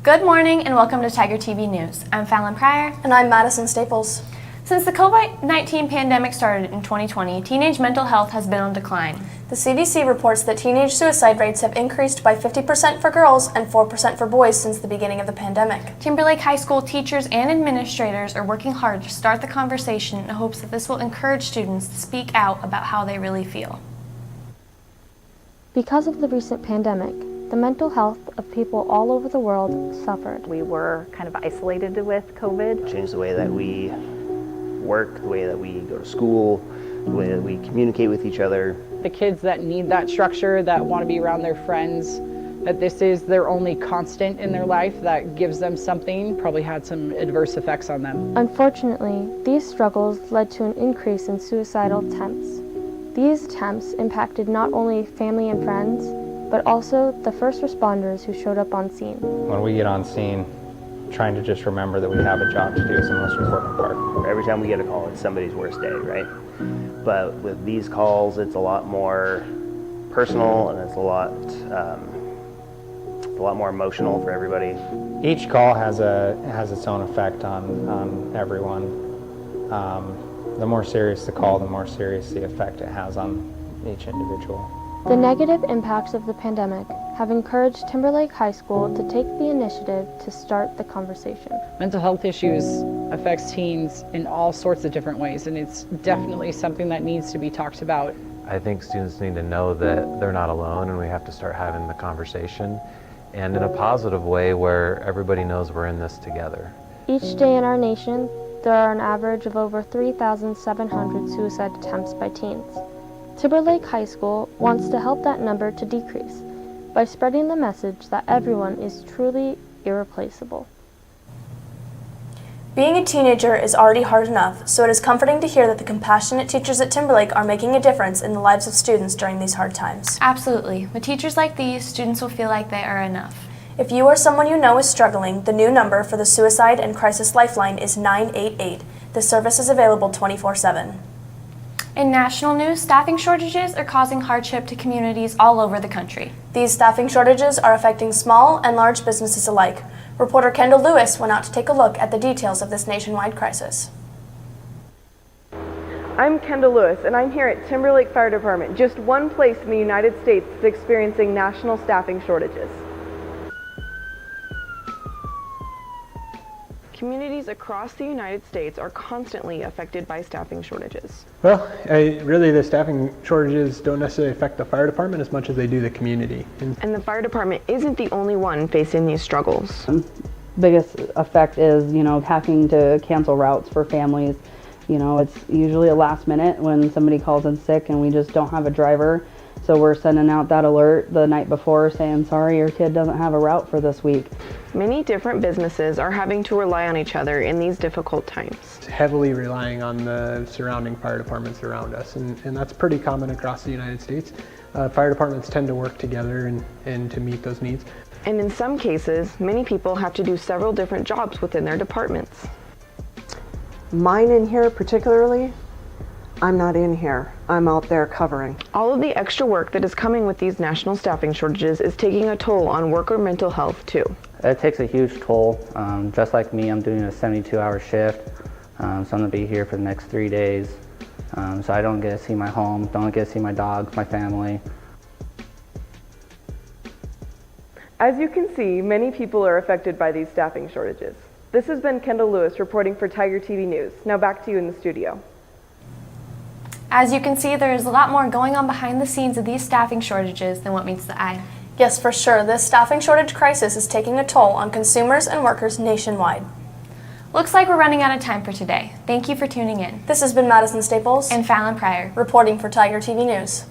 Good morning and welcome to Tiger TV News. I'm Fallon Pryor. And I'm Madison Staples. Since the COVID-19 pandemic started in 2020, teenage mental health has been on decline. The CDC reports that teenage suicide rates have increased by 50% for girls and 4% for boys since the beginning of the pandemic. Timberlake High School teachers and administrators are working hard to start the conversation in hopes that this will encourage students to speak out about how they really feel. Because of the recent pandemic, the mental health of people all over the world suffered. We were kind of isolated with COVID. Changed the way that we work, the way that we go to school, the way that we communicate with each other. The kids that need that structure, that want to be around their friends, that this is their only constant in their life that gives them something, probably had some adverse effects on them. Unfortunately, these struggles led to an increase in suicidal attempts. These attempts impacted not only family and friends, but also the first responders who showed up on scene. When we get on scene, trying to just remember that we have a job to do is the most important part. Every time we get a call, it's somebody's worst day, right? But with these calls, it's a lot more personal and it's a lot more emotional for everybody. Each call has its own effect on everyone. The more serious the call, the more serious the effect it has on each individual. The negative impacts of the pandemic have encouraged Timberlake High School to take the initiative to start the conversation. Mental health issues affects teens in all sorts of different ways, and it's definitely something that needs to be talked about. I think students need to know that they're not alone, and we have to start having the conversation, and in a positive way where everybody knows we're in this together. Each day in our nation, there are an average of over 3,700 suicide attempts by teens. Timberlake High School wants to help that number to decrease by spreading the message that everyone is truly irreplaceable. Being a teenager is already hard enough, so it is comforting to hear that the compassionate teachers at Timberlake are making a difference in the lives of students during these hard times. Absolutely. With teachers like these, students will feel like they are enough. If you or someone you know is struggling, the new number for the Suicide and Crisis Lifeline is 988. The service is available 24/7. In national news, staffing shortages are causing hardship to communities all over the country. These staffing shortages are affecting small and large businesses alike. Reporter Kendall Lewis went out to take a look at the details of this nationwide crisis. I'm Kendall Lewis, and I'm here at Timberlake Fire Department, just one place in the United States that's experiencing national staffing shortages. Communities across the United States are constantly affected by staffing shortages. Well, really the staffing shortages don't necessarily affect the fire department as much as they do the community. And the fire department isn't the only one facing these struggles. Biggest effect is, having to cancel routes for families. It's usually a last minute when somebody calls in sick and we just don't have a driver. So we're sending out that alert the night before saying, sorry, your kid doesn't have a route for this week. Many different businesses are having to rely on each other in these difficult times. Heavily relying on the surrounding fire departments around us, and that's pretty common across the United States. Fire departments tend to work together and to meet those needs. And in some cases, many people have to do several different jobs within their departments. Mine in here particularly, I'm not in here. I'm out there covering. All of the extra work that is coming with these national staffing shortages is taking a toll on worker mental health too. It takes a huge toll. Just like me, I'm doing a 72-hour shift, so I'm going to be here for the next 3 days. So I don't get to see my home, don't get to see my dogs, my family. As you can see, many people are affected by these staffing shortages. This has been Kendall Lewis reporting for Tiger TV News. Now back to you in the studio. As you can see, there is a lot more going on behind the scenes of these staffing shortages than what meets the eye. Yes, for sure, this staffing shortage crisis is taking a toll on consumers and workers nationwide. Looks like we're running out of time for today. Thank you for tuning in. This has been Madison Staples and Fallon Pryor reporting for Tiger TV News.